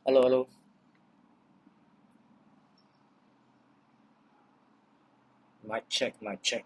Hello, hello. Mic check, mic check.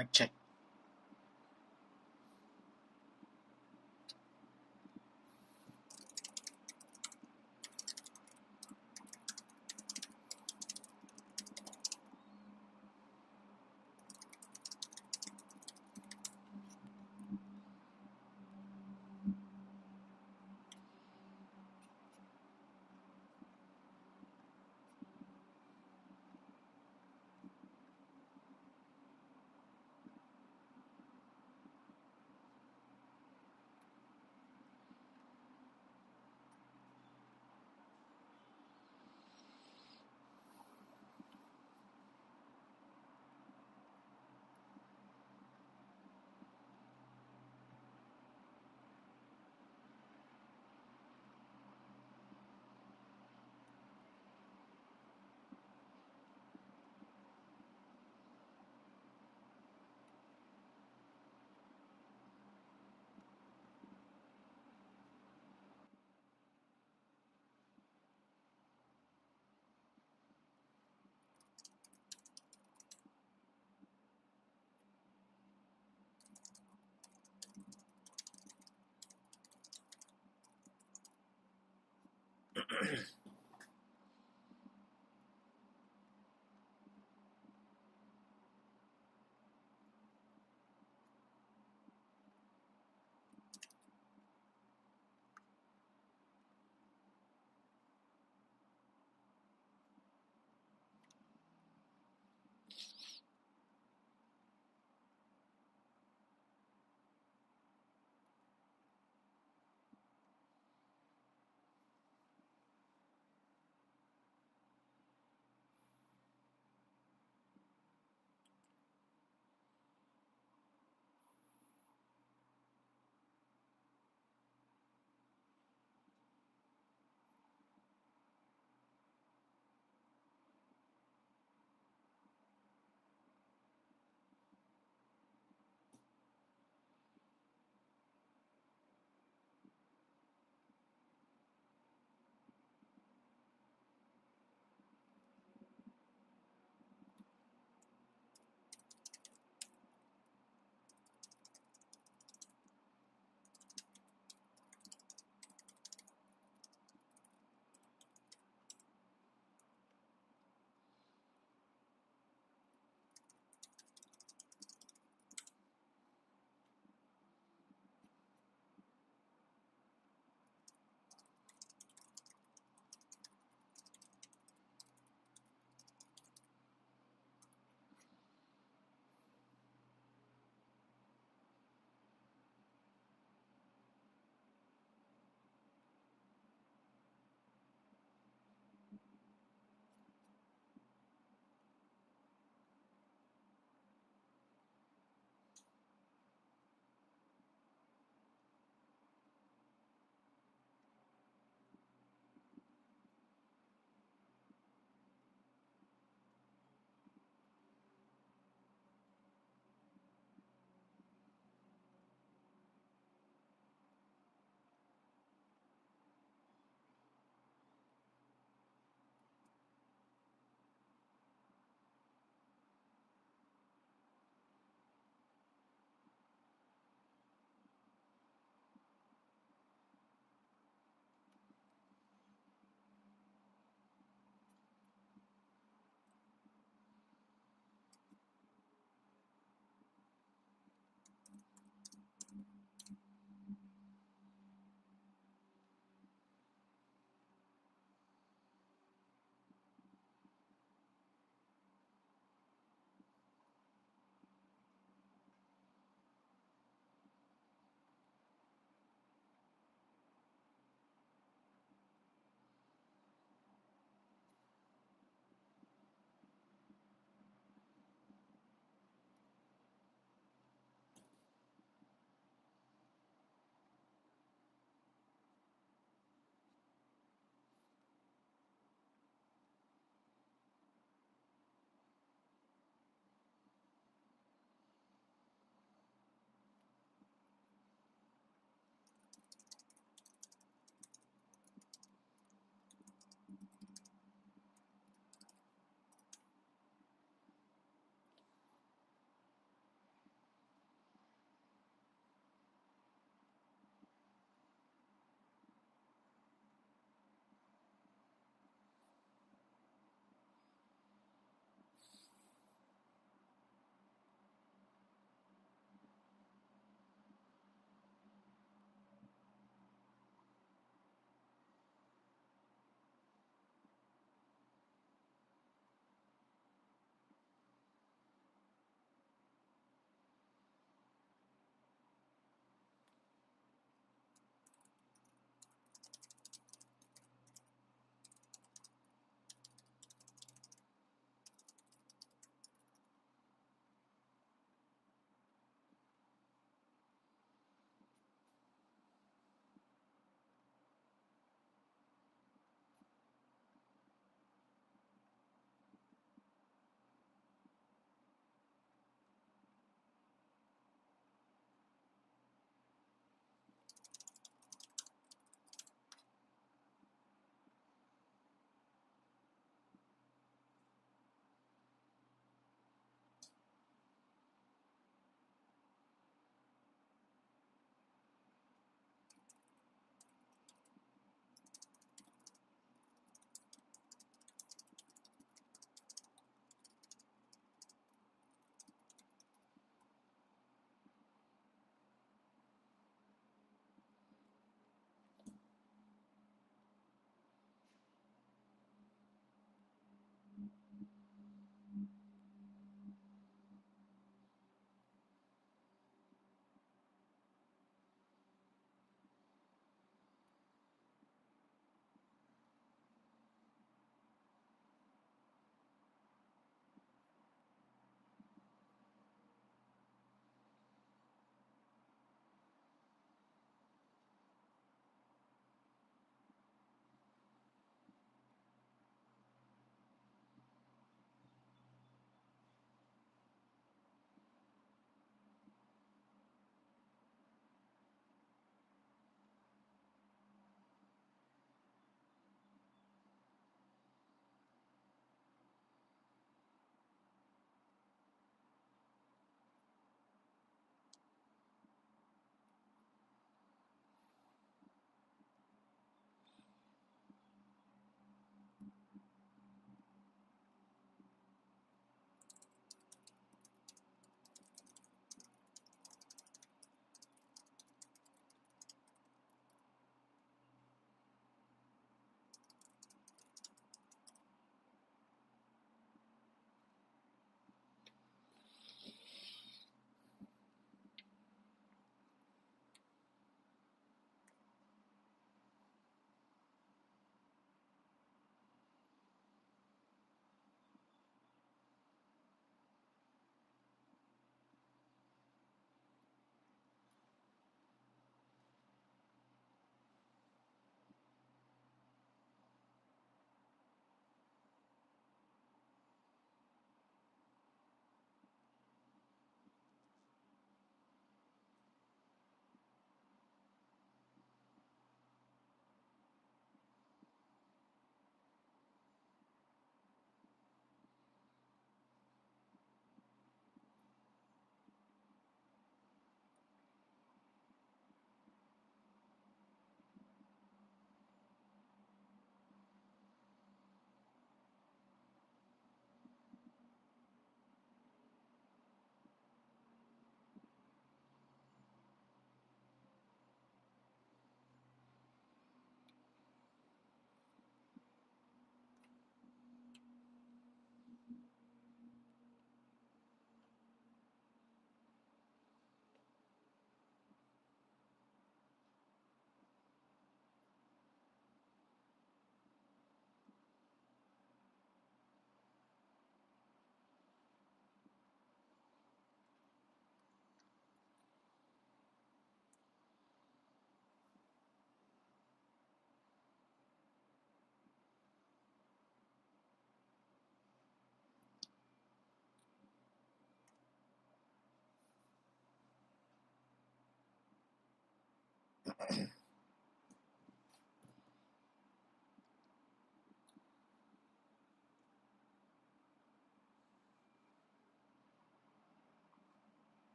Mic check.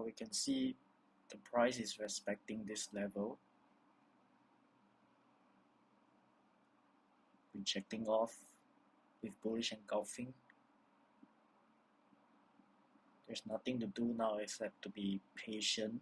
Well, we can see the price is respecting this level, rejecting off with bullish engulfing. There's nothing to do now except to be patient.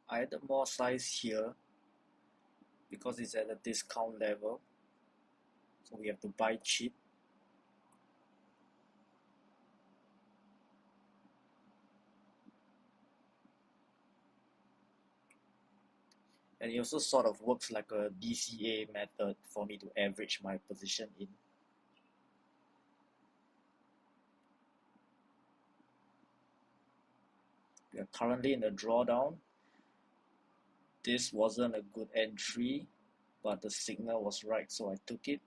I added more size here because it's at a discount level, so we have to buy cheap. And it also sort of works like a DCA method for me to average my position in. We are currently in the drawdown. This wasn't a good entry, but the signal was right, so I took it.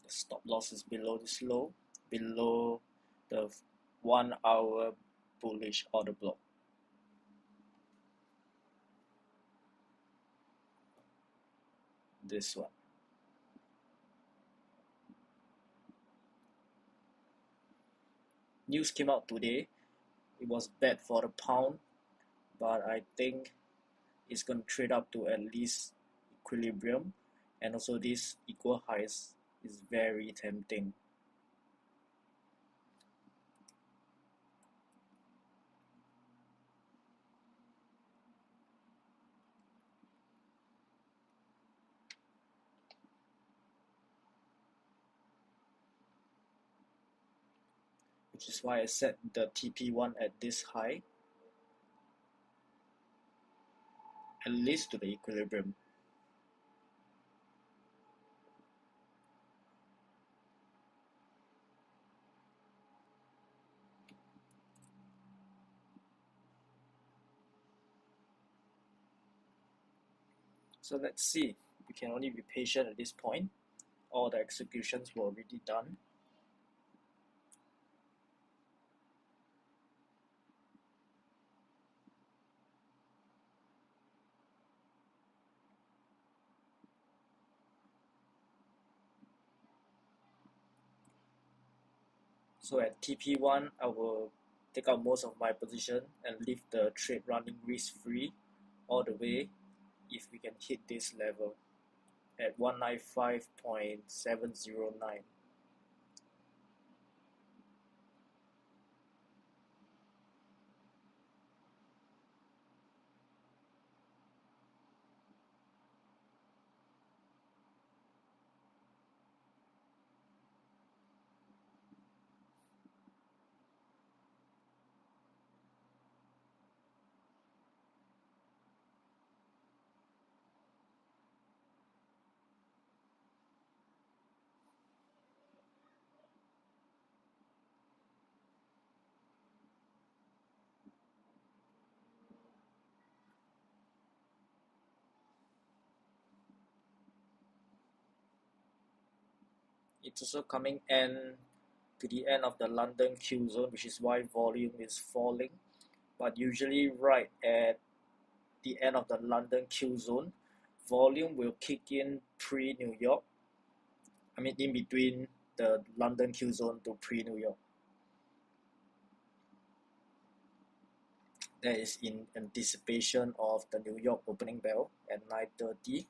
The stop loss is below this low, below the 1 hour bullish order block. This one. News came out today. It was bad for the pound, but I think it's going to trade up to at least equilibrium, and also this equal highs is very tempting. Which is why I set the TP1 at this high, at least to the equilibrium. So let's see. We can only be patient at this point. All the executions were already done. So at TP1, I will take out most of my position and leave the trade running risk-free all the way if we can hit this level at 195.709. It's also coming to the end of the London Q zone, which is why volume is falling. But usually right at the end of the London Q zone, volume will kick in pre-New York. I mean in between the London Q zone to pre-New York. That is in anticipation of the New York opening bell at 9:30.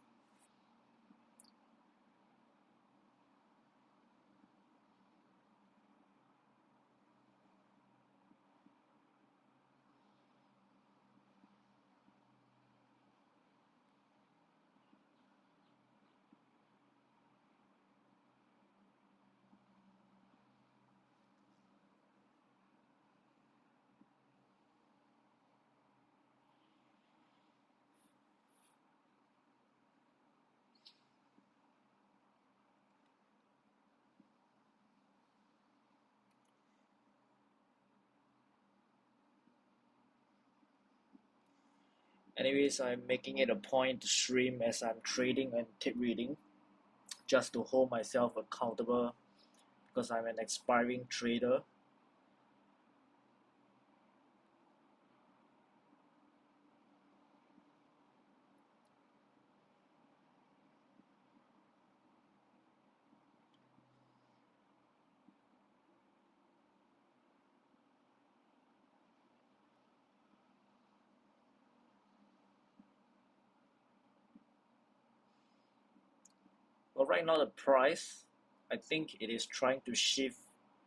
Anyways, I'm making it a point to stream as I'm trading and tip reading, just to hold myself accountable because I'm an aspiring trader. But right now the price, I think it is trying to shift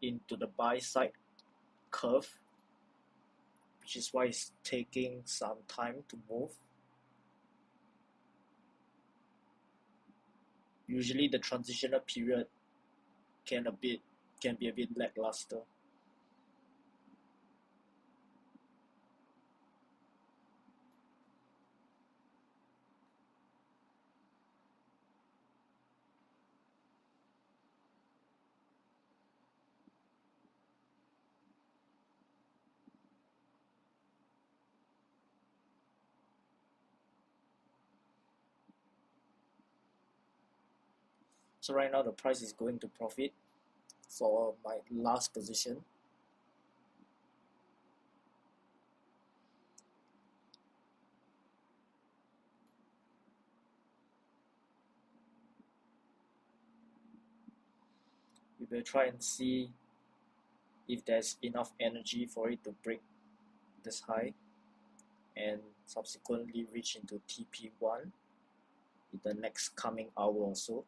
into the buy side curve, which is why it's taking some time to move. Usually the transitional period can be a bit lackluster. So right now the price is going to profit for my last position. We will try and see if there's enough energy for it to break this high and subsequently reach into TP1 in the next coming hour or so.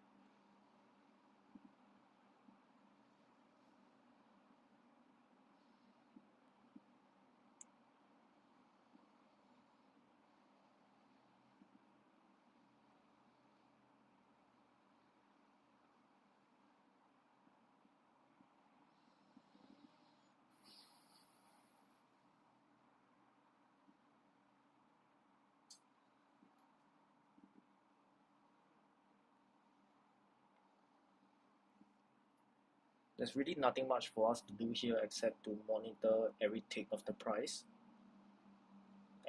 There's really nothing much for us to do here except to monitor every tick of the price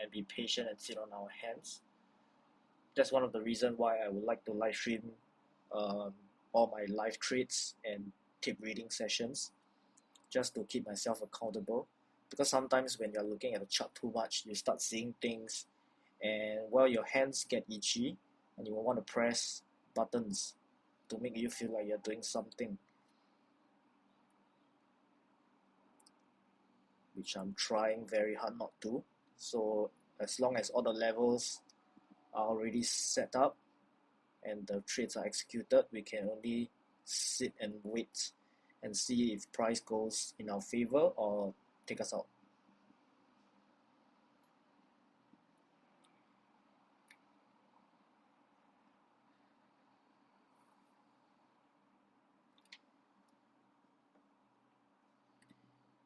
and be patient and sit on our hands. That's one of the reasons why I would like to live stream all my live trades and tip reading sessions, just to keep myself accountable. Because sometimes when you're looking at the chart too much, you start seeing things and well, your hands get itchy and you will want to press buttons to make you feel like you're doing something, which I'm trying very hard not to. So as long as all the levels are already set up and the trades are executed, we can only sit and wait and see if price goes in our favor or take us out.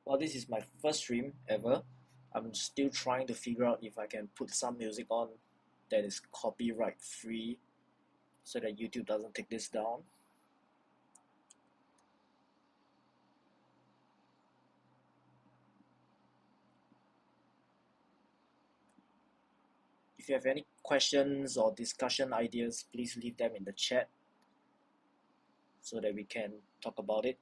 Well, this is my first stream ever. I'm still trying to figure out if I can put some music on that is copyright free so that YouTube doesn't take this down. If you have any questions or discussion ideas, please leave them in the chat so that we can talk about it.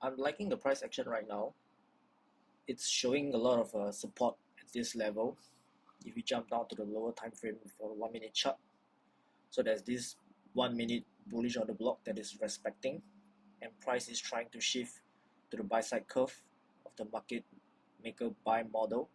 I'm liking the price action right now. It's showing a lot of support at this level. If we jump down to the lower time frame for 1 minute chart, so there's this 1 minute bullish order block that is respecting, and price is trying to shift to the buy side curve of the market maker buy model.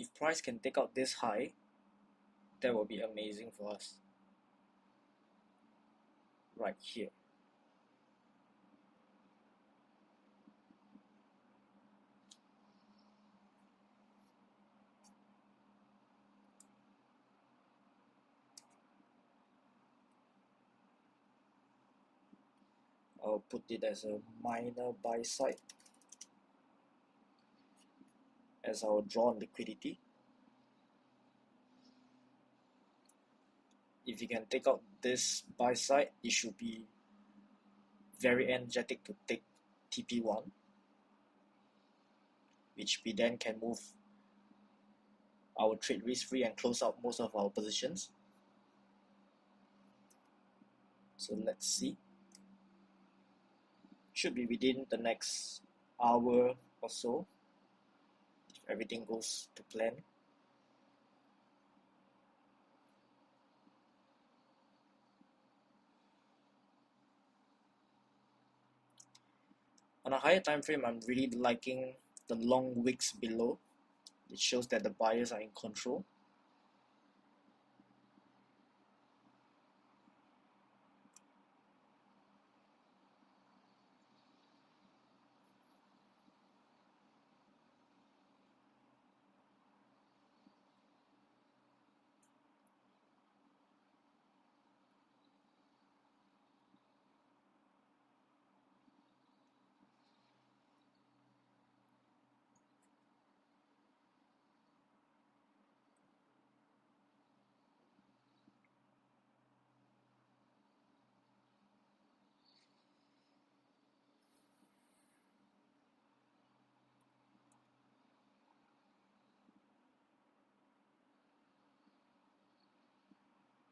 If price can take out this high, that will be amazing for us. Right here. I'll put it as a minor buy side, as I'll draw on liquidity. If you can take out this buy side, it should be very energetic to take TP1, which we then can move our trade risk free and close out most of our positions. So let's see. Should be within the next hour or so, if everything goes to plan. On a higher time frame, I'm really liking the long wicks below. It shows that the buyers are in control.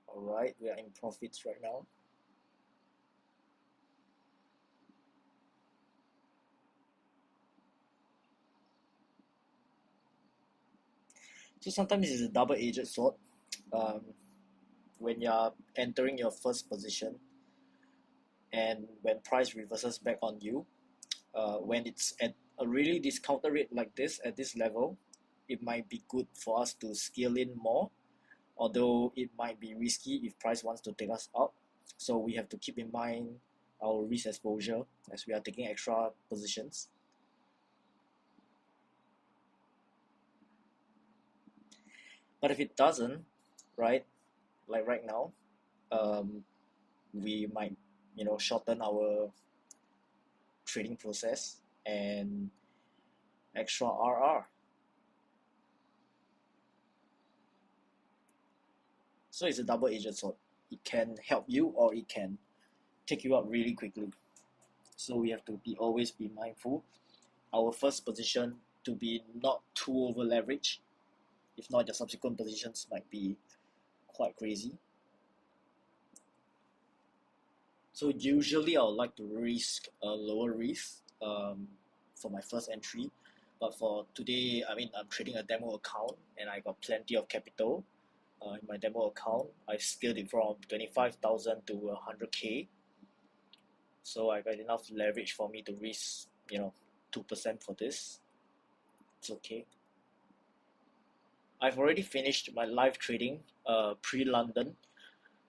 Alright, we are in profits right now. So sometimes it's a double-edged sword. When you're entering your first position and when price reverses back on you, when it's at a really discounted rate like this at this level, it might be good for us to scale in more, although it might be risky if price wants to take us out. So we have to keep in mind our risk exposure as we are taking extra positions. But if it doesn't, right, like right now, we might, shorten our trading process and extra RR. So it's a double-edged sword. It can help you or it can take you out really quickly. So we have to always be mindful. Our first position to be not too over leveraged. If not, your subsequent positions might be quite crazy. So usually I would like to risk a lower risk for my first entry. But for today, I'm trading a demo account and I got plenty of capital in my demo account. I've scaled it from 25,000 to 100K. So I got enough leverage for me to risk, 2% for this. It's okay. I've already finished my live trading pre-London.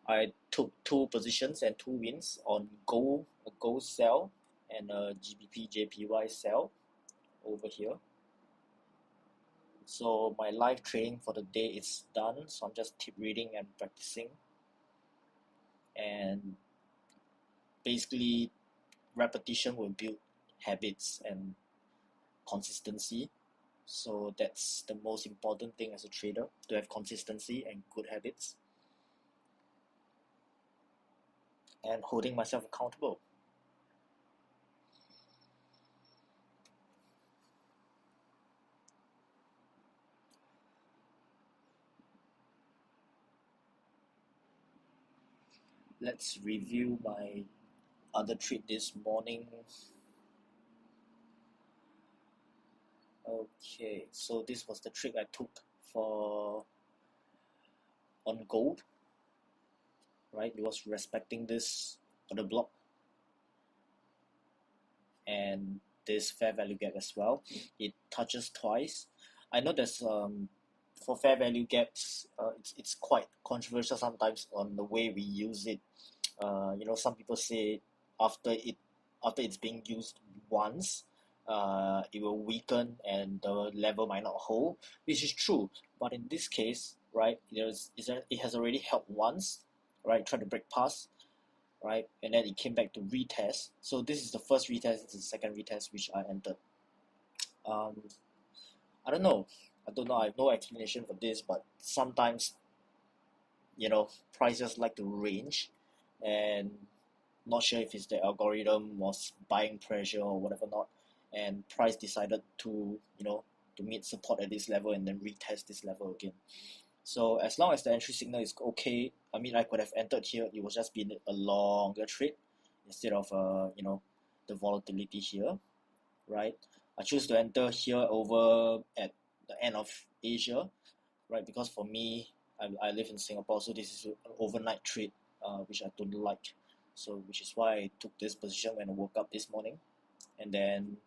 I took 2 positions and 2 wins on a gold sell and a GBPJPY sell over here. So my live trading for the day is done. So I'm just tip reading and practicing. And basically, repetition will build habits and consistency. So that's the most important thing as a trader, to have consistency and good habits. And holding myself accountable. Let's review my other trade this morning. Okay, so this was the trick I took for on gold, right? It was respecting this on the block and this fair value gap as well. It touches twice. I know there's for fair value gaps, it's quite controversial sometimes on the way we use it. Some people say after it's being used once, it will weaken and the level might not hold, which is true. But in this case, right, it has already held once, right, tried to break past, right, and then it came back to retest. So this is the first retest, this is the second retest which I entered. Um, I don't know. I have no explanation for this, but sometimes, prices like to range, and not sure if it's the algorithm was buying pressure or whatever not, and price decided to meet support at this level and then retest this level again. So as long as the entry signal is okay, I mean, I could have entered here. It was just been a longer trade instead of the volatility here, right? I choose to enter here over at the end of Asia, right? Because for me, I live in Singapore, so this is an overnight trade, which I don't like. So which is why I took this position when I woke up this morning. And then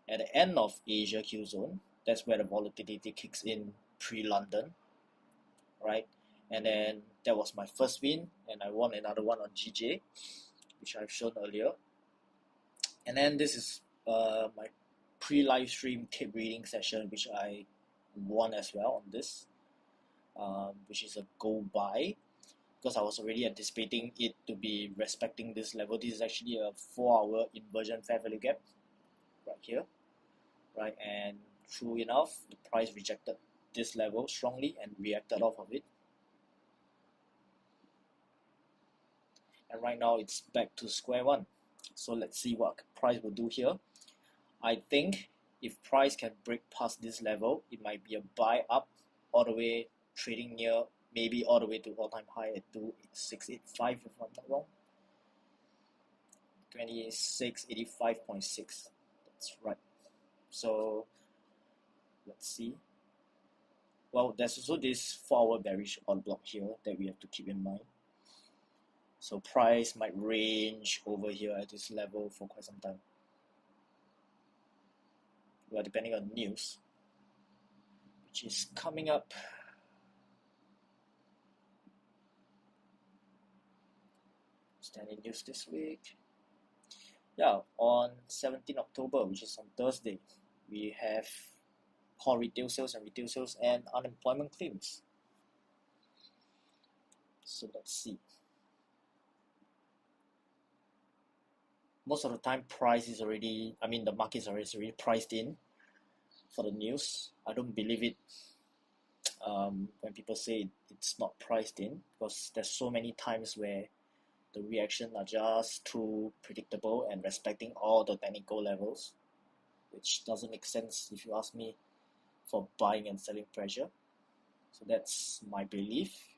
at the end of Asia Q zone, that's where the volatility kicks in pre-London, right? And then that was my first win, and I won another one on GJ, which I've shown earlier. And then this is my pre-live stream tape reading session, which I won as well on this, which is a go buy, because I was already anticipating it to be respecting this level. This is actually a 4-hour inversion fair value gap right here, right? And true enough, the price rejected this level strongly and reacted off of it. And right now it's back to square one. So let's see what price will do here. I think if price can break past this level, it might be a buy up all the way, trading near, maybe all the way to all-time high at 2685 if I'm not wrong. 2685.6. That's right. So let's see. Well, there's also this 4-hour bearish order block here that we have to keep in mind. So price might range over here at this level for quite some time. Well, depending on news, which is coming up. Standing news this week. Yeah, on 17 October, which is on Thursday, we have core retail sales and unemployment claims. So let's see. Most of the time, the markets are already priced in for the news. I don't believe it when people say it's not priced in, because there's so many times where the reactions are just too predictable and respecting all the technical levels, which doesn't make sense if you ask me, for buying and selling pressure. So that's my belief,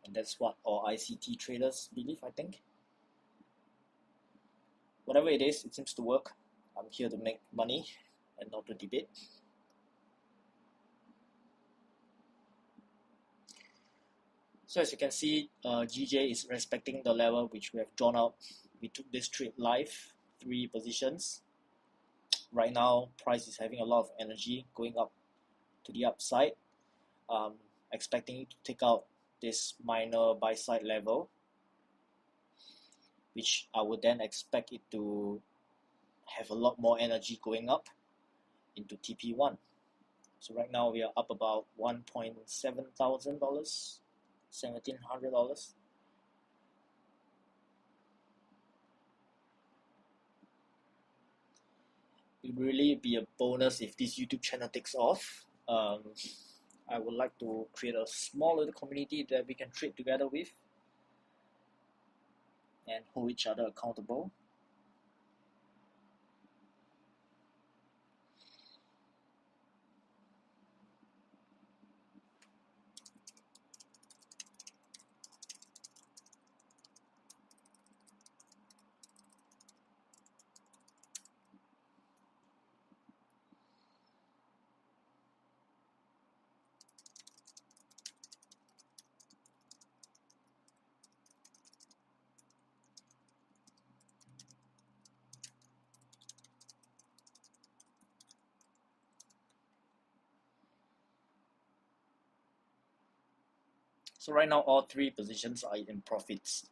and that's what all ICT traders believe, I think. Whatever it is, it seems to work. I'm here to make money and not to debate. So as you can see, GJ is respecting the level which we have drawn out. We took this trade live, 3 positions. Right now, price is having a lot of energy going up to the upside. Expecting it to take out this minor buy side level, which I would then expect it to have a lot more energy going up into TP1. So right now we are up about $1,700, $1,700. It will really be a bonus if this YouTube channel takes off. I would like to create a small little community that we can trade together with and hold each other accountable. So right now all three positions are in profits,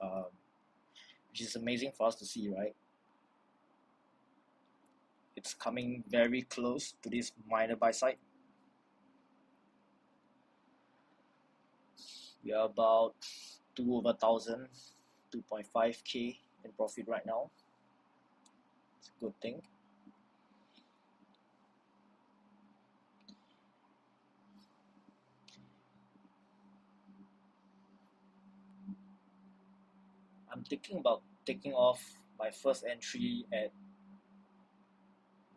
which is amazing for us to see, right? It's coming very close to this minor buy side. We are about 2/1000, 2.5k in profit right now. It's a good thing. I'm thinking about taking off my first entry at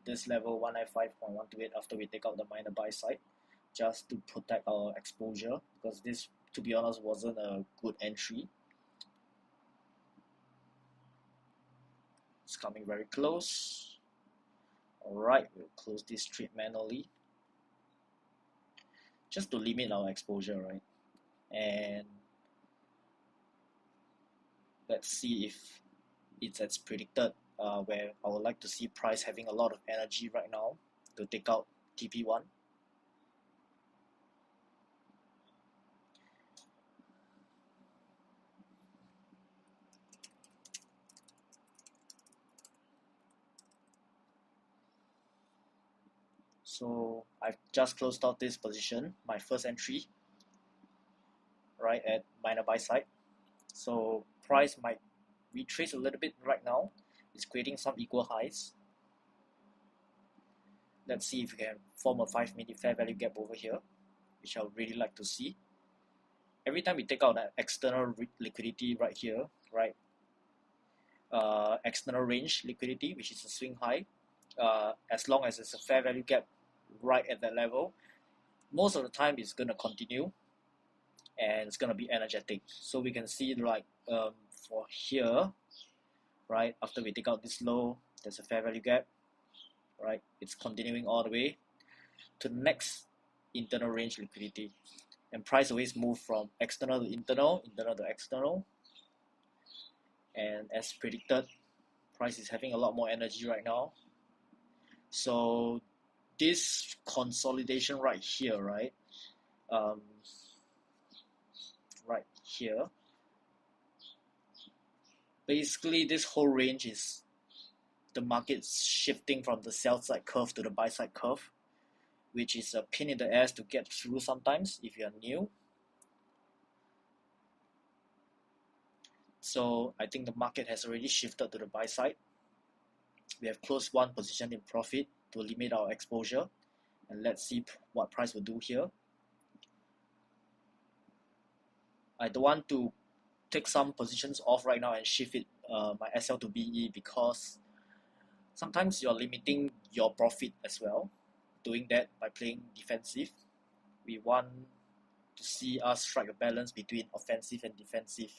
this level 195.128 after we take out the minor buy side, just to protect our exposure, because this, to be honest, wasn't a good entry. It's coming very close. Alright, we'll close this trade manually just to limit our exposure, right? And let's see if it's as predicted, where I would like to see price having a lot of energy right now to take out TP1. So I've just closed out this position, my first entry, right at minor buy side. So price might retrace a little bit right now. It's creating some equal highs. Let's see if we can form a 5-minute fair value gap over here, which I would really like to see. Every time we take out that external liquidity right here, right, external range liquidity, which is a swing high, as long as it's a fair value gap right at that level, most of the time it's going to continue and it's going to be energetic. So we can see, like, for here, right, after we take out this low, there's a fair value gap, right? It's continuing all the way to the next internal range liquidity, and price always move from external to internal, internal to external, and as predicted, price is having a lot more energy right now. So this consolidation right here, right, right here, basically this whole range is the market shifting from the sell side curve to the buy side curve, which is a pain in the ass to get through sometimes if you're new. So I think the market has already shifted to the buy side. We have closed one position in profit to limit our exposure, and let's see what price will do here. I don't want to take some positions off right now and shift it, my SL to BE, because sometimes you're limiting your profit as well doing that by playing defensive. We want to see us strike a balance between offensive and defensive.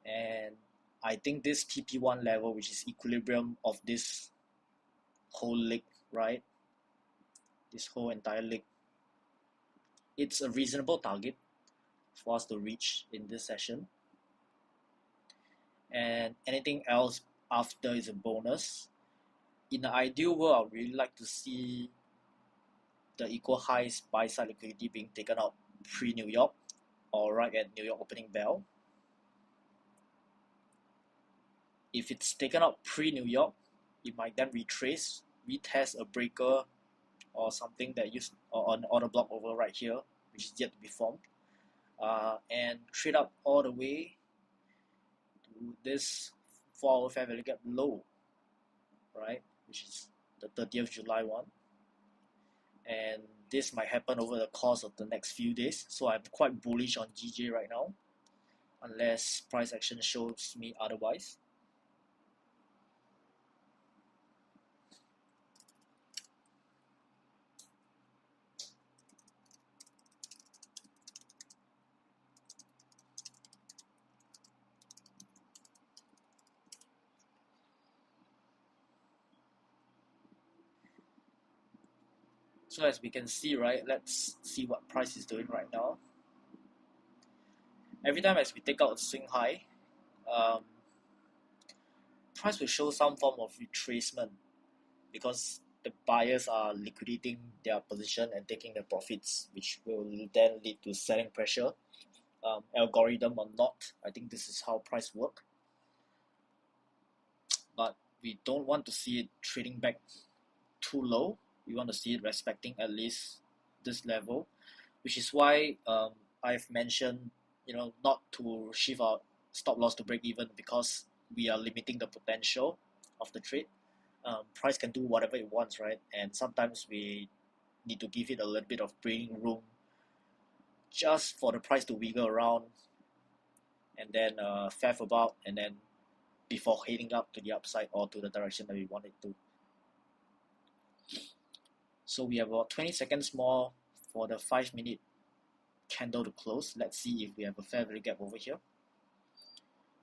And I think this TP1 level, which is equilibrium of this whole leg, right? This whole entire leg, it's a reasonable target for us to reach in this session. And anything else after is a bonus. In the ideal world, I would really like to see the equal highs buy side liquidity being taken out pre-New York or right at New York opening bell. If it's taken out pre-New York, it might then retest a breaker or something that used or an order block over right here, which is yet to be formed, and trade up all the way to this 4-hour fair value gap low, right, which is the 30th July one. And this might happen over the course of the next few days, so I'm quite bullish on GJ right now, unless price action shows me otherwise. So as we can see, right, let's see what price is doing right now. Every time as we take out a swing high, price will show some form of retracement, because the buyers are liquidating their position and taking their profits, which will then lead to selling pressure. Algorithm or not, I think this is how price work. But we don't want to see it trading back too low. We want to see it respecting at least this level, which is why I've mentioned, not to shift our stop loss to break even, because we are limiting the potential of the trade. Price can do whatever it wants, right? And sometimes we need to give it a little bit of breathing room just for the price to wiggle around and then faff about, and then before heading up to the upside or to the direction that we want it to. So we have about 20 seconds more for the 5-minute candle to close. Let's see if we have a fair value gap over here.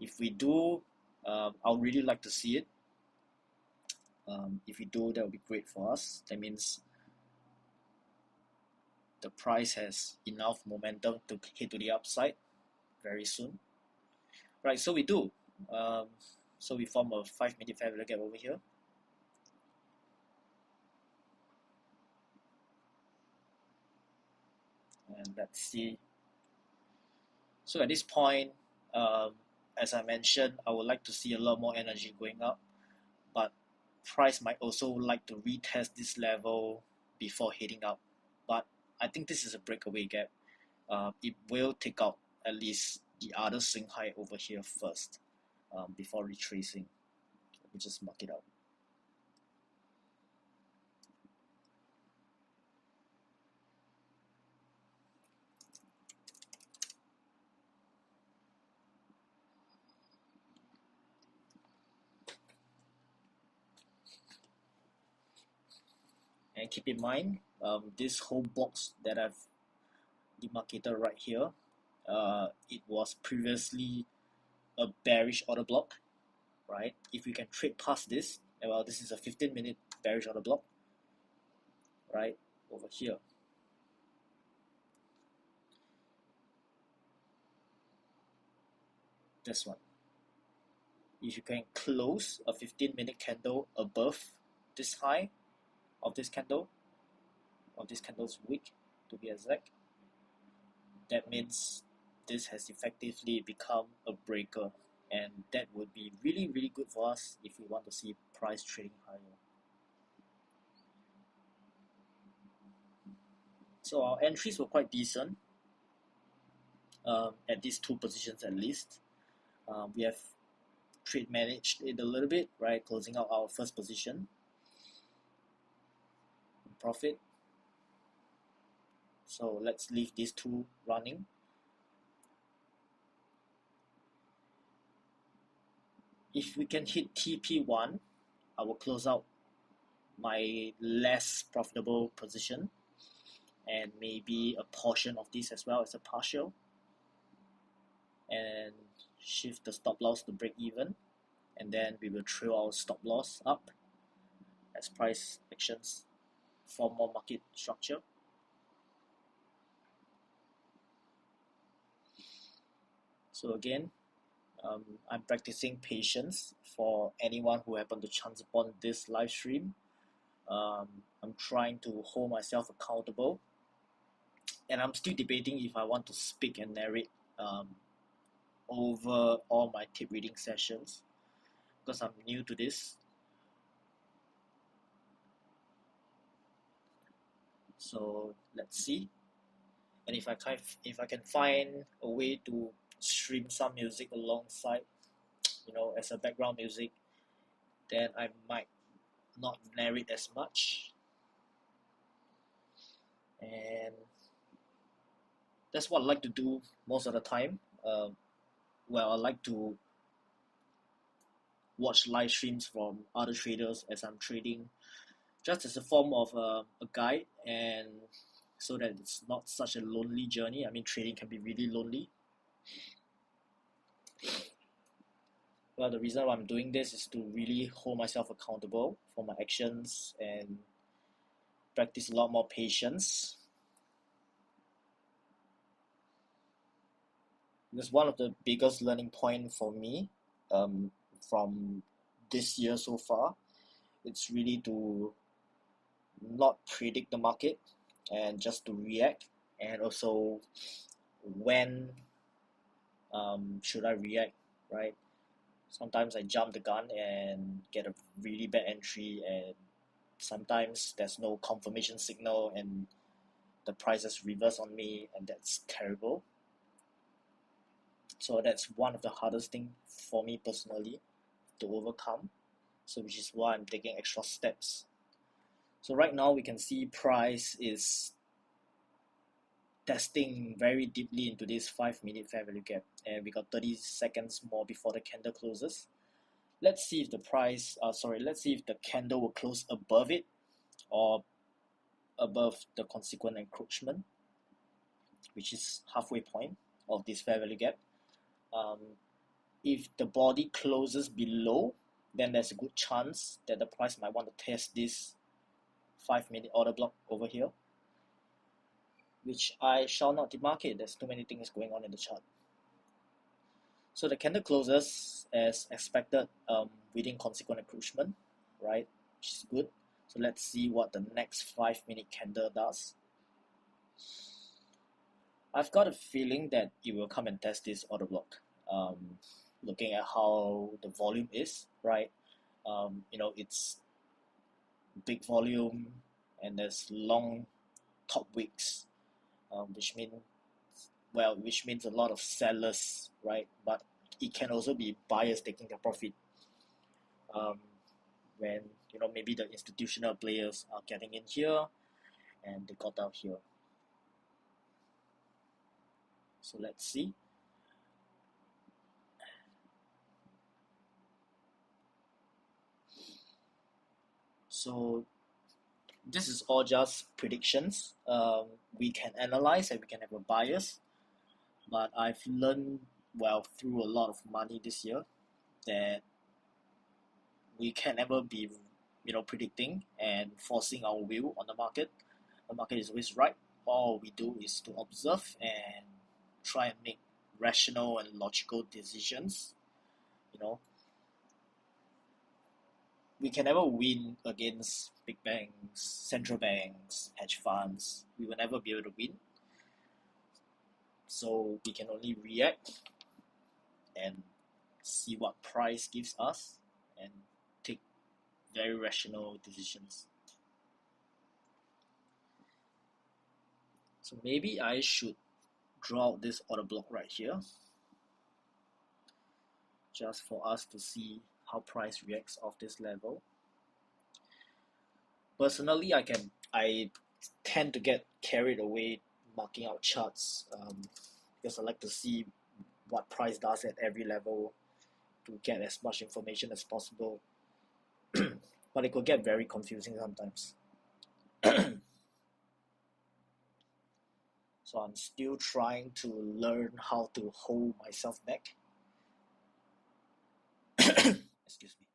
If we do, I would really like to see it. If we do, that would be great for us. That means the price has enough momentum to hit to the upside very soon. Right, so we do. So we form a 5-minute fair value gap over here. And let's see. So at this point, as I mentioned, I would like to see a lot more energy going up, but price might also like to retest this level before heading up. But I think this is a breakaway gap. It will take out at least the other swing high over here first, before retracing. Let me just mark it out. And keep in mind, this whole box that I've demarcated right here, it was previously a bearish order block, right? If we can trade past this, well, this is a 15-minute bearish order block, right, over here. This one. If you can close a 15-minute candle above this high of this candle, of this candle's wick to be exact, that means this has effectively become a breaker, and that would be really, really good for us if we want to see price trading higher. So our entries were quite decent, at these two positions at least. We have trade managed it a little bit, right, closing out our first position profit. So let's leave these two running. If we can hit TP1, I will close out my less profitable position and maybe a portion of this as well as a partial, and shift the stop loss to break even, and then we will trail our stop loss up as price actions form more market structure. So again, I'm practicing patience for anyone who happened to chance upon this live stream. I'm trying to hold myself accountable, and I'm still debating if I want to speak and narrate over all my tip reading sessions, because I'm new to this. So let's see. And if I can find a way to stream some music alongside, as a background music, then I might not narrate as much. And that's what I like to do most of the time. I like to watch live streams from other traders as I'm trading, just as a form of a guide, and so that it's not such a lonely journey. I mean, trading can be really lonely. Well, the reason why I'm doing this is to really hold myself accountable for my actions and practice a lot more patience. Because one of the biggest learning point for me, from this year so far, it's really to not predict the market and just to react, and also when should I react, right? Sometimes I jump the gun and get a really bad entry, and sometimes there's no confirmation signal and the prices reverse on me, and that's terrible. So that's one of the hardest thing for me personally to overcome. So which is why I'm taking extra steps. So right now we can see price is testing very deeply into this 5-minute fair value gap, and we got 30 seconds more before the candle closes. Let's see if the let's see if the candle will close above it or above the consequent encroachment, which is halfway point of this fair value gap. Um, if the body closes below, then there's a good chance that the price might want to test this 5-minute order block over here, which I shall not demarcate. There's too many things going on in the chart. So the candle closes as expected within consequent encroachment, right? Which is good. So let's see what the next 5-minute candle does. I've got a feeling that it will come and test this order block. Looking at how the volume is, right? It's big volume and there's long top wicks, which means a lot of sellers, right? But it can also be buyers taking their profit. When maybe the institutional players are getting in here and they got out here. So let's see. So this is all just predictions. We can analyze and we can have a bias, but I've learned through a lot of money this year that we can never be predicting and forcing our will on the market. The market is always right. All we do is to observe and try and make rational and logical decisions. We can never win against big banks, central banks, hedge funds. We will never be able to win. So we can only react and see what price gives us and take very rational decisions. So maybe I should draw out this order block right here, just for us to see how price reacts off this level. Personally, I tend to get carried away marking out charts because I like to see what price does at every level to get as much information as possible. But it could get very confusing sometimes. So I'm still trying to learn how to hold myself back. Excuse me.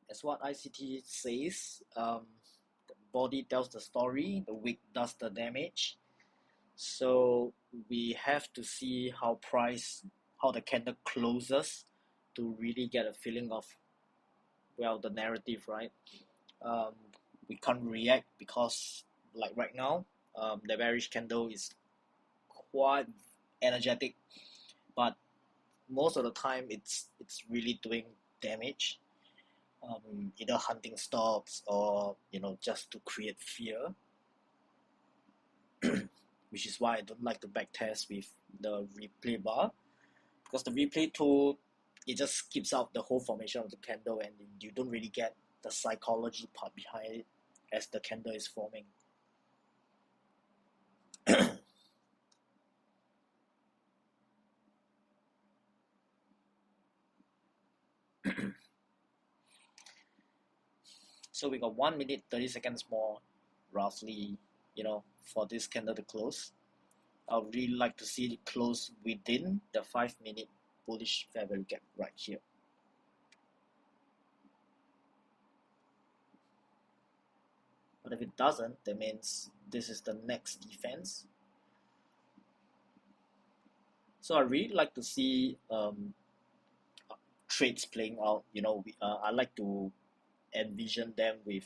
As what ICT says, the body tells the story, the wick does the damage. So we have to see how the candle closes to really get a feeling of the narrative, right? We can't react because like right now, the bearish candle is quite energetic, but most of the time it's really doing damage, either hunting stops or just to create fear, which is why I don't like to backtest with the replay bar, because the replay tool, it just skips out the whole formation of the candle and you don't really get the psychology part behind it as the candle is forming. So we got 1 minute 30 seconds more roughly, for this candle to close. I would really like to see it close within the 5-minute bullish fair value gap right here. But if it doesn't, that means this is the next defense. So I really like to see trades playing out. I like to envision them with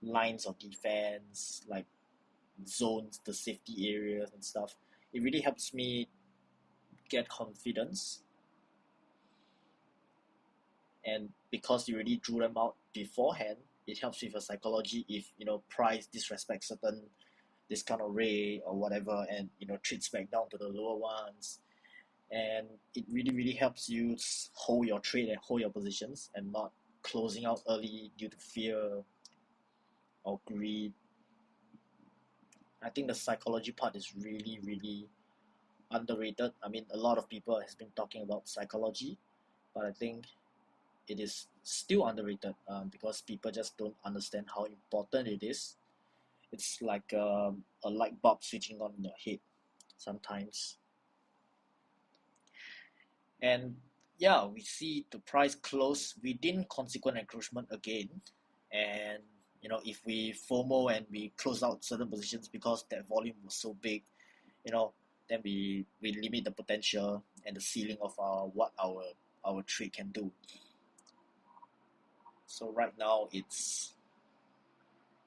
lines of defense, like zones, the safety areas and stuff. It really helps me get confidence, and because you already drew them out beforehand, it helps with your psychology. If price disrespects certain discount array or whatever, and treats back down to the lower ones, and it really helps you hold your trade and hold your positions and not closing out early due to fear or greed. I think the psychology part is really underrated. I mean, a lot of people has been talking about psychology, but I think it is still underrated, because people just don't understand how important it is. It's like a light bulb switching on in your head sometimes. And yeah, we see the price close within consequent encroachment again. And if we FOMO and we close out certain positions because that volume was so big, then we limit the potential and the ceiling of our trade can do. So right now it's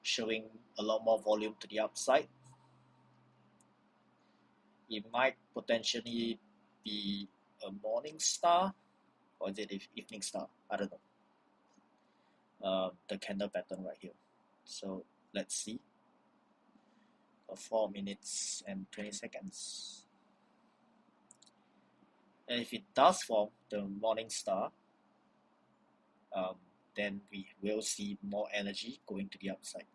showing a lot more volume to the upside. It might potentially be a morning star, or is it evening star? I don't know. The candle pattern right here. So let's see. 4 minutes and 20 seconds. And if it does form the morning star, then we will see more energy going to the upside.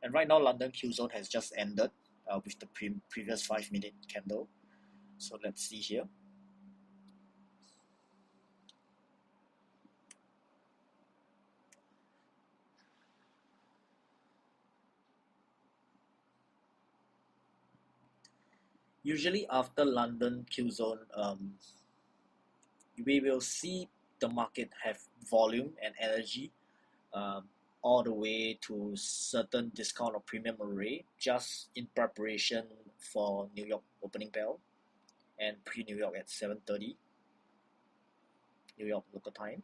And right now, London Q zone has just ended with the previous 5-minute candle. So let's see here. Usually after London Q zone, we will see the market have volume and energy all the way to certain discount or premium array, just in preparation for New York opening bell and pre-New York at 7:30 New York local time.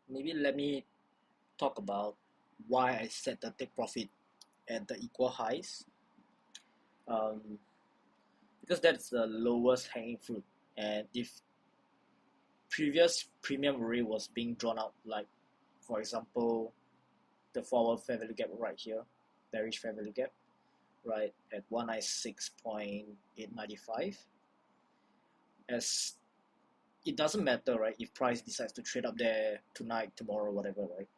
Maybe let me talk about why I set the take profit at the equal highs. Because that's the lowest hanging fruit, and if previous premium array was being drawn out, like for example the forward fair value gap right here, bearish fair value gap, right at 196.895, as it doesn't matter, right, if price decides to trade up there tonight, tomorrow, whatever, right,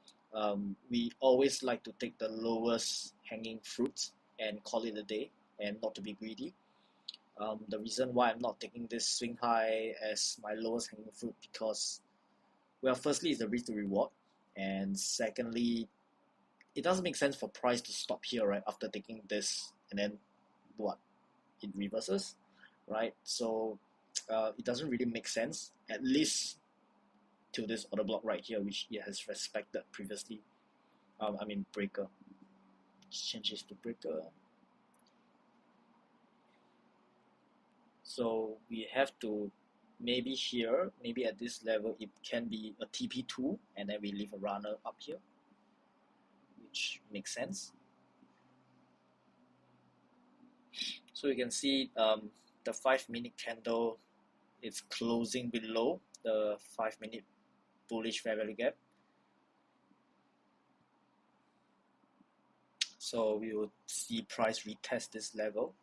we always like to take the lowest hanging fruits and call it a day and not to be greedy. The reason why I'm not taking this swing high as my lowest hanging fruit, because, well, firstly, it's the risk to reward, and secondly, it doesn't make sense for price to stop here, right, after taking this, and then what? It reverses, right? So it doesn't really make sense. At least to this order block right here, which it has respected previously. I mean breaker. Let's change this to breaker. So we have to, maybe here, maybe at this level, it can be a TP2, and then we leave a runner up here, which makes sense. So you can see the 5-minute candle is closing below the 5-minute bullish fair value gap. So we will see price retest this level.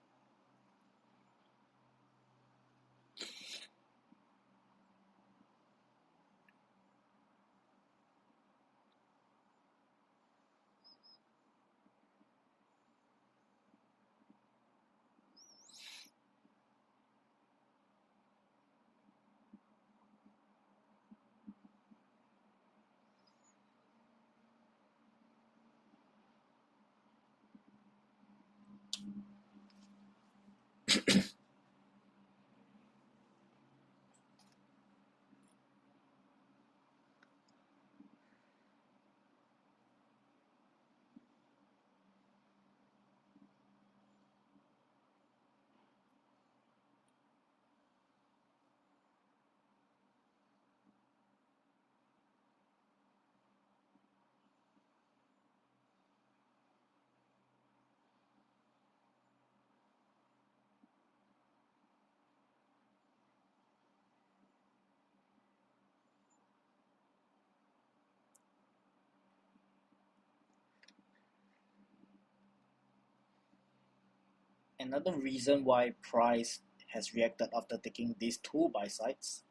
Another reason why price has reacted after taking these two buy sides,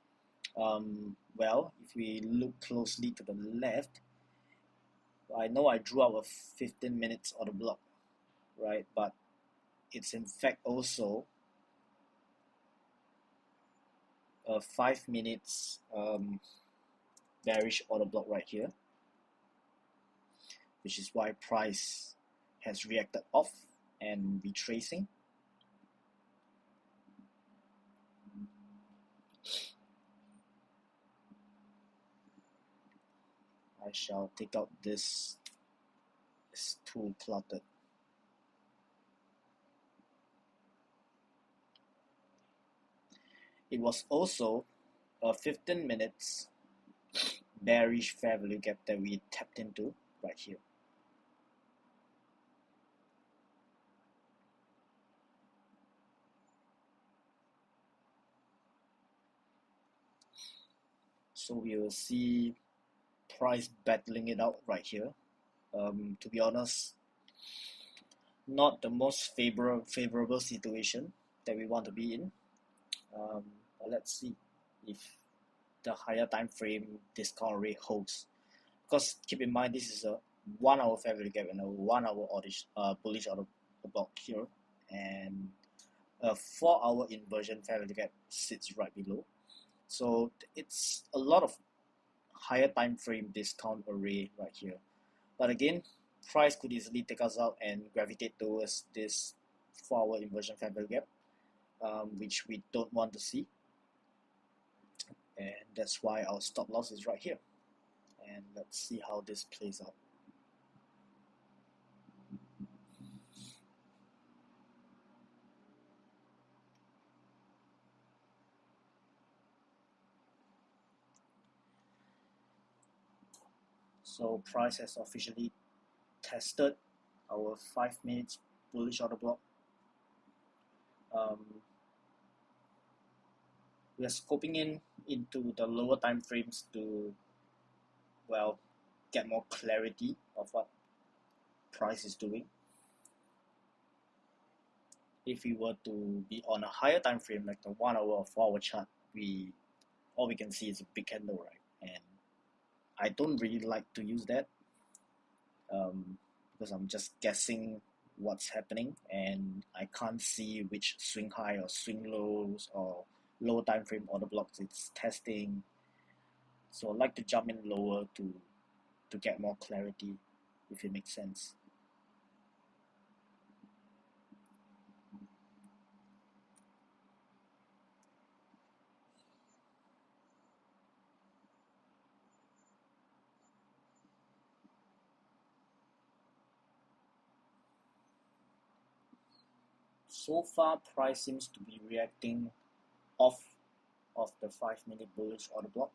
well, if we look closely to the left, I know I drew out a 15 minutes order block, right? But it's in fact also a 5 minutes bearish order block right here, which is why price has reacted off and retracing. I shall take out this, it's too cluttered. It was also a 15 minutes bearish fair value gap that we tapped into right here. So we will see price battling it out right here. To be honest, not the most favorable situation that we want to be in. But let's see if the higher time frame discount rate holds. Because keep in mind, this is a 1 hour fair value gap and a 1 hour bullish order block here, and a 4 hour inversion fair value gap sits right below. So it's a lot of higher time frame discount array right here. But again, price could easily take us out and gravitate towards this 4 hour inversion fair value gap, which we don't want to see. And that's why our stop loss is right here. And let's see how this plays out. So price has officially tested our 5 minutes bullish order block. We are scoping into the lower time frames to, well, get more clarity of what price is doing. If we were to be on a higher time frame like the 1 hour or 4 hour chart, all we can see is a big candle, right? And I don't really like to use that because I'm just guessing what's happening and I can't see which swing high or swing lows or lower time frame order blocks it's testing. So I like to jump in lower to get more clarity, if it makes sense. So far, price seems to be reacting off of the 5-minute bullish order block.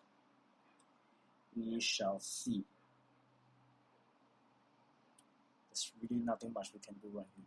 We shall see. There's really nothing much we can do right here.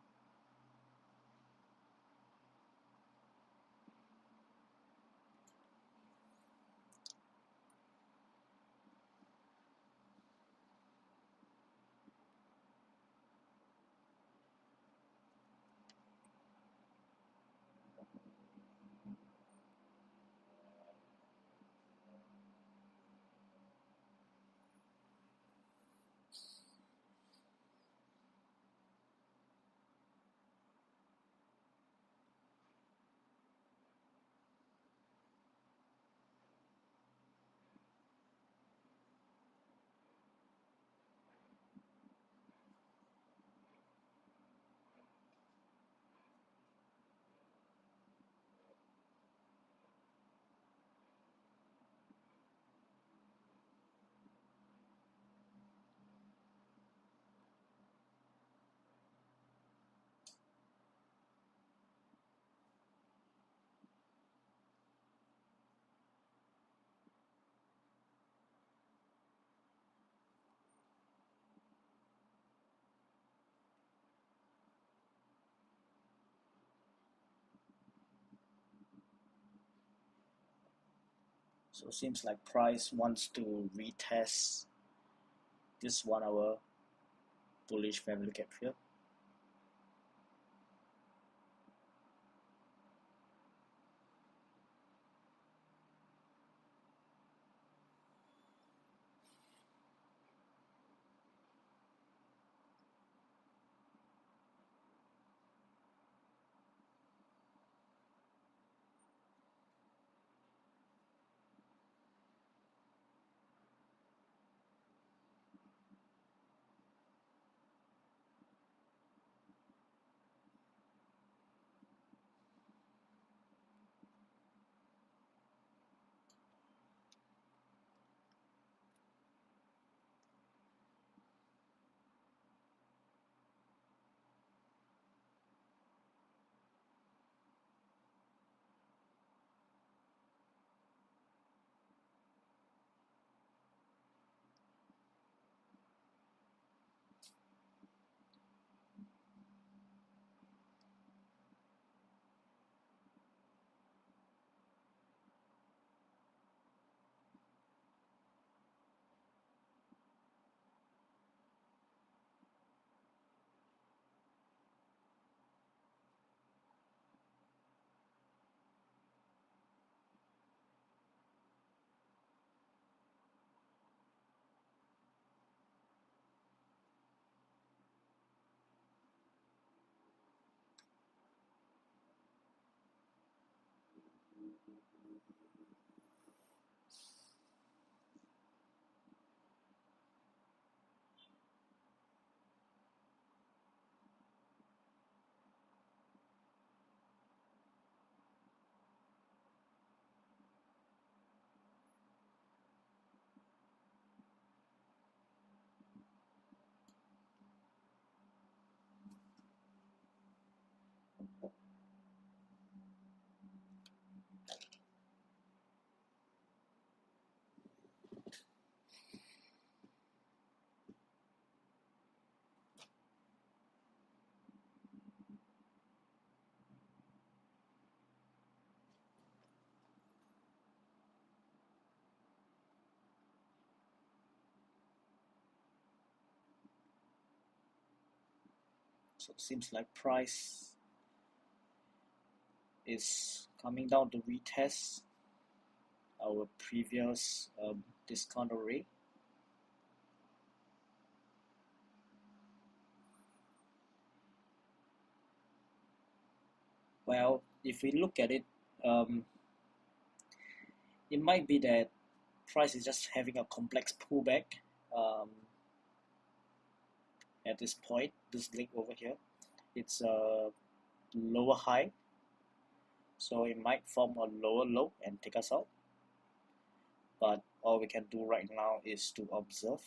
So it seems like price wants to retest this 1 hour bullish family gap here. So it seems like price is coming down to retest our previous discount rate. Well, if we look at it, it might be that price is just having a complex pullback um, at this point. This link over here, it's a lower high, so it might form a lower low and take us out. But all we can do right now is to observe.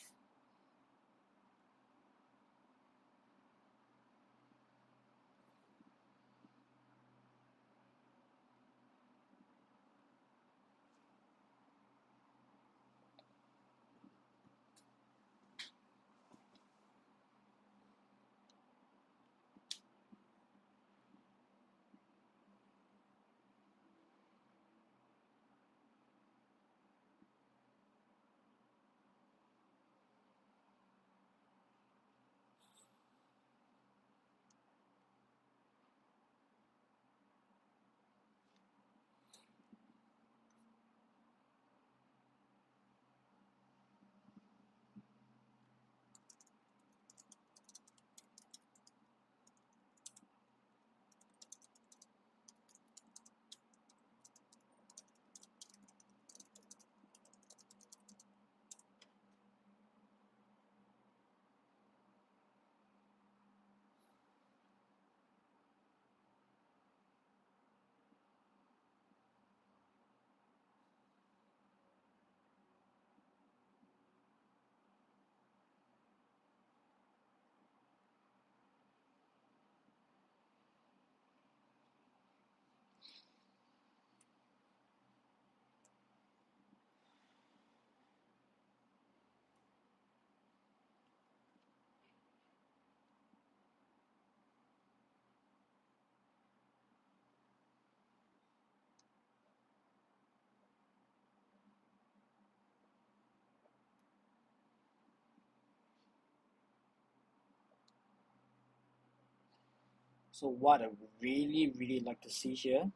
So what I really like to see here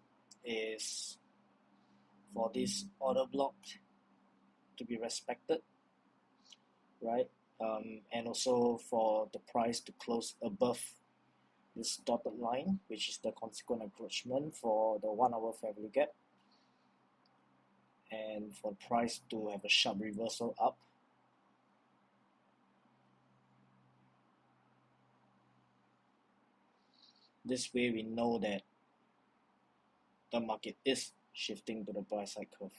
is for this order block to be respected, right? And also for the price to close above this dotted line, which is the consequent encroachment for the 1 hour fair value gap, and for the price to have a sharp reversal up. This way we know that the market is shifting to the buy side curve.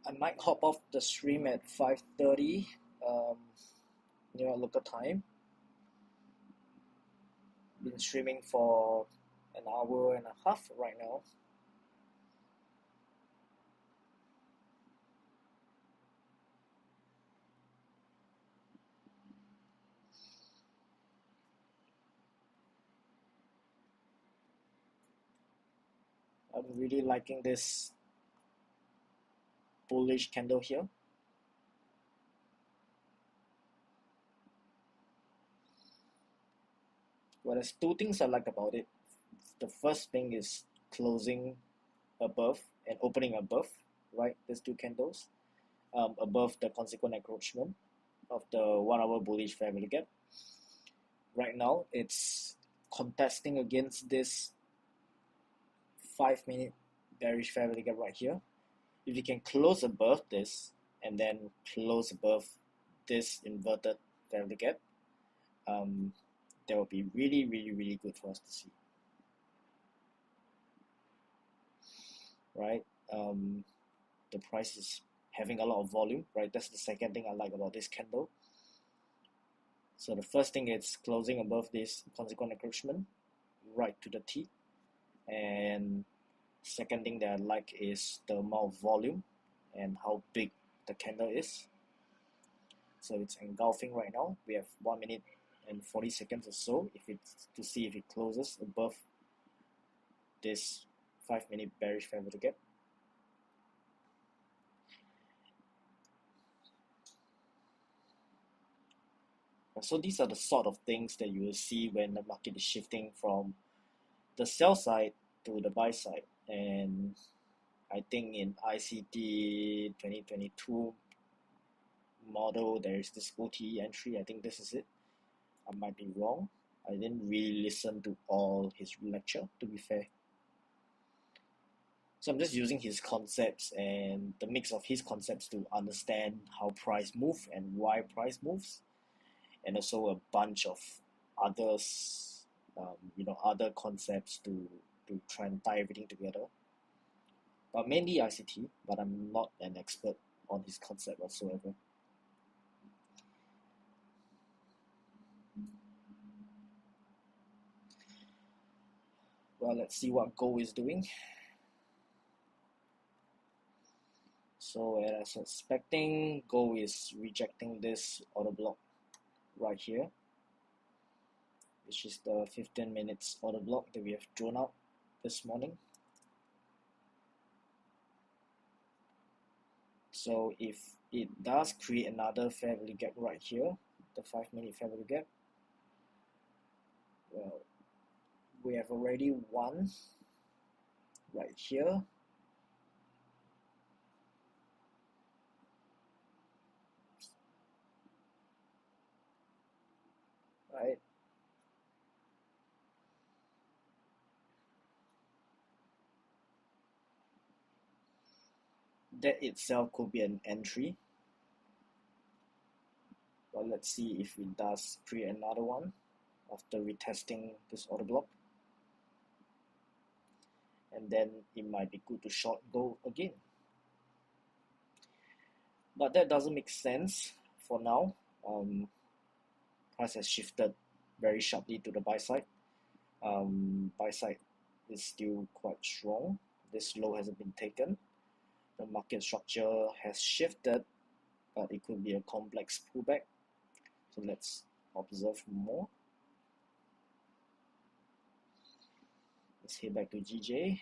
I might hop off the stream at 5:30 near local time. Been streaming for an hour and a half right now. I'm really liking this bullish candle here. Well, there's two things I like about it. The first thing is closing above and opening above, right? These two candles above the consequent encroachment of the 1 hour bullish fair value gap. Right now, it's contesting against this 5-minute bearish fair value gap right here. If you can close above this and then close above this inverted fair value gap, that will be really good for us to see. Right? The price is having a lot of volume, right? That's the second thing I like about this candle. So the first thing is closing above this consequent encroachment right to the T, and second thing that I like is the amount of volume and how big the candle is. So it's engulfing right now. We have 1 minute and 40 seconds or so if it's to see if it closes above this 5-minute bearish fair value gap. So these are the sort of things that you will see when the market is shifting from the sell side to the buy side. And I think in ICT 2022 model, there is this OTE entry. I think this is it. I might be wrong. I didn't really listen to all his lecture, to be fair. So I'm just using his concepts and the mix of his concepts to understand how price move and why price moves, and also a bunch of others, other concepts to try and tie everything together. But mainly ICT, but I'm not an expert on his concept whatsoever. Well, let's see what gold is doing. So as I was expecting, gold is rejecting this order block right here, which is the 15 minutes order block that we have drawn out this morning. So if it does create another fair value gap right here, the 5-minute fair value gap, well, we have already won right here. Right? That itself could be an entry. But let's see if it does create another one after retesting this order block. And then it might be good to short gold again. But that doesn't make sense for now. Price has shifted very sharply to the buy side. Buy side is still quite strong. This low hasn't been taken. The market structure has shifted, but it could be a complex pullback. So let's observe more. Let's head back to GJ.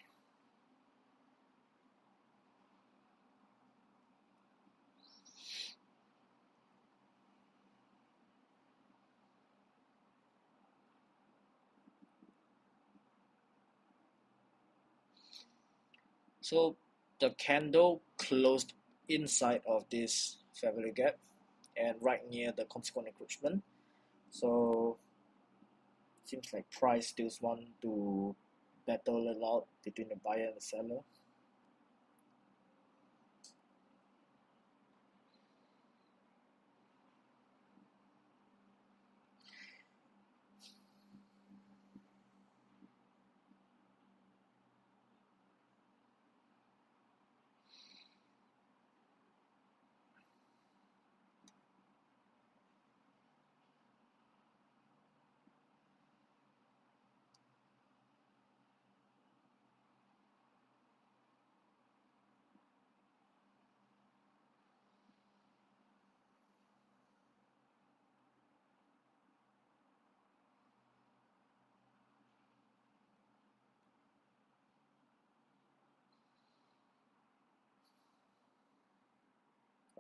So the candle closed inside of this fair value gap and right near the consequent encroachment. So it seems like price still want to battle it out between the buyer and the seller.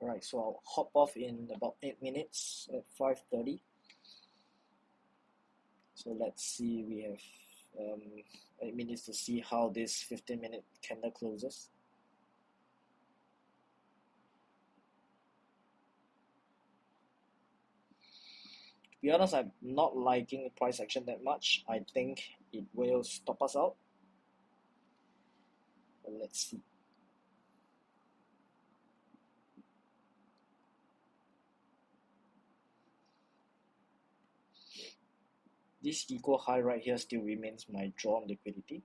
Alright, so I'll hop off in about 8 minutes at 5:30. So let's see, we have 8 minutes to see how this 15-minute candle closes. To be honest, I'm not liking price action that much. I think it will stop us out. But let's see. This equal high right here still remains my drawn liquidity.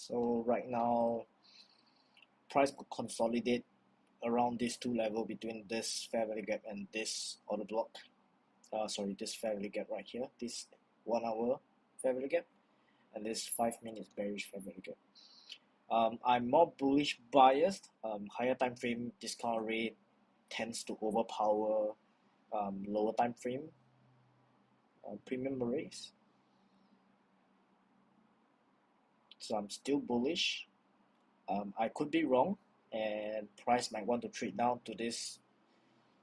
So right now, price could consolidate around this two level between this fair value gap and this order block. This fair value gap right here, this 1 hour fair value gap, and this 5 minutes bearish fair value gap. I'm more bullish biased. Higher time frame discount rate tends to overpower lower time frame premium arrays. So I'm still bullish. I could be wrong, and price might want to trade down to this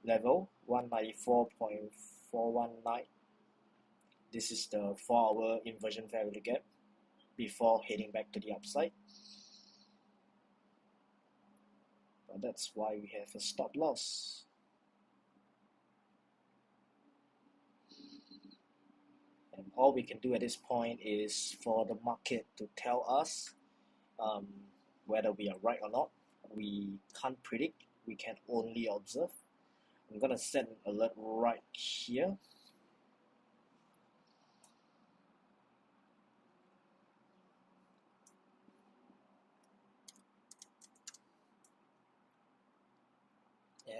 level 194.419. This is the 4-hour inversion fair value gap before heading back to the upside. But that's why we have a stop loss. And all we can do at this point is for the market to tell us whether we are right or not. We can't predict, we can only observe. I'm gonna set an alert right here.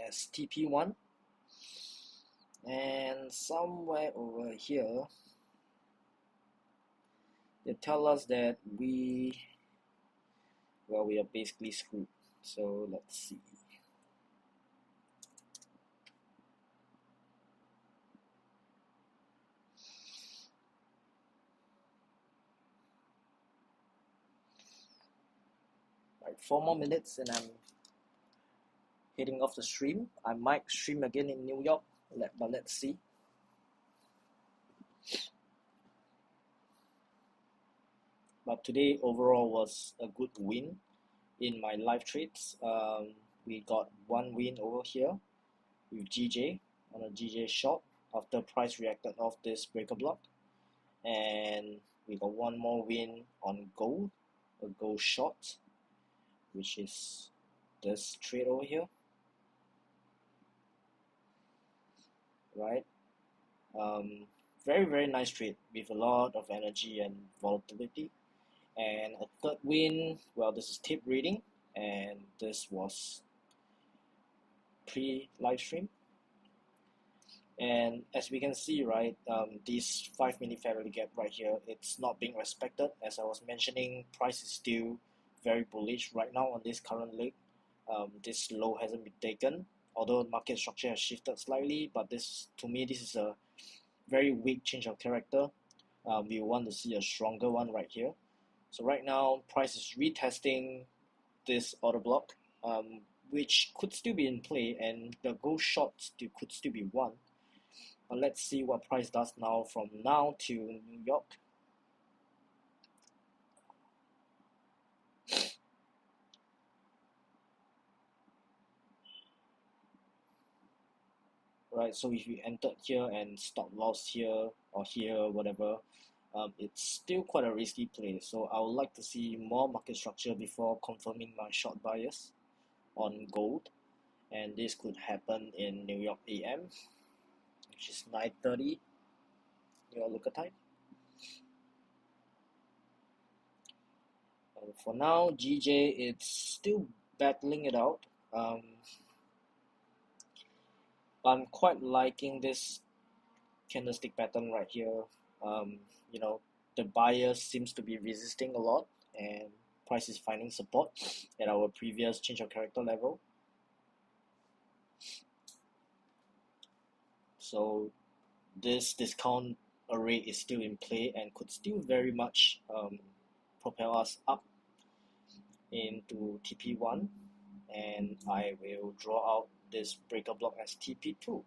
As TP1, And somewhere over here they tell us that we are basically screwed. So let's see. Right, 4 more minutes and I'm heading off the stream. I might stream again in New York, but let's see. But today overall was a good win in my live trades. We got one win over here with GJ on a GJ short after price reacted off this breaker block, and we got one more win on gold, a gold short, which is this trade over here, right? Very nice trade with a lot of energy and volatility. And a third win, well, this is tip reading, and this was pre-live stream. And as we can see, right, this 5-minute fair value gap right here, it's not being respected. As I was mentioning, price is still very bullish right now on this current leg. This low hasn't been taken, although market structure has shifted slightly, but this, to me, this is a very weak change of character. We want to see a stronger one right here. So right now, price is retesting this order block, which could still be in play, and the gold short could still be won. But let's see what price does now from now to New York. Right, so if you entered here and stop loss here or here, whatever, it's still quite a risky play. So I would like to see more market structure before confirming my short bias on gold. And this could happen in New York AM, which is 9:30 New York local time. For now, GJ, it's still battling it out. I'm quite liking this candlestick pattern right here. You know, the buyer seems to be resisting a lot, and price is finding support at our previous change of character level. So this discount array is still in play and could still very much propel us up into TP1, and I will draw out this breaker block as TP2.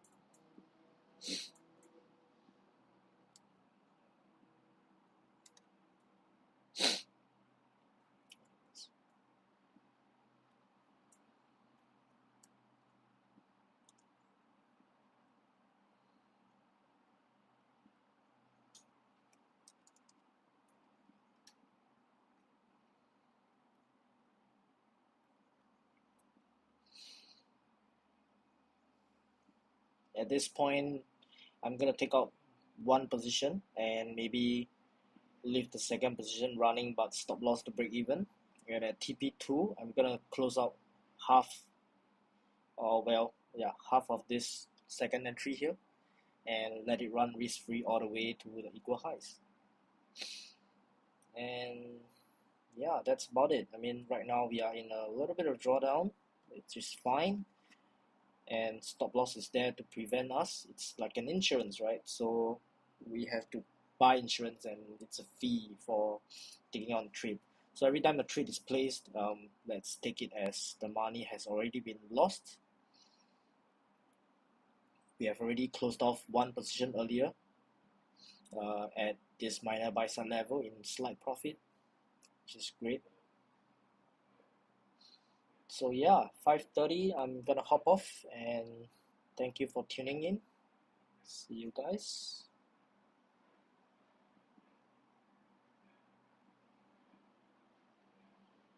At this point, I'm gonna take out one position and maybe leave the second position running but stop loss to break even. And at TP2, I'm gonna close out half, or well, yeah, half of this second entry here and let it run risk-free all the way to the equal highs. And yeah, that's about it. I mean, right now we are in a little bit of drawdown, which is fine, and stop loss is there to prevent us. It's like an insurance, right? So we have to buy insurance, and it's a fee for taking on trade. So every time a trade is placed, let's take it as the money has already been lost. We have already closed off one position earlier at this minor buy side level in slight profit, which is great. So yeah, 5:30, I'm gonna hop off, and thank you for tuning in. See you guys.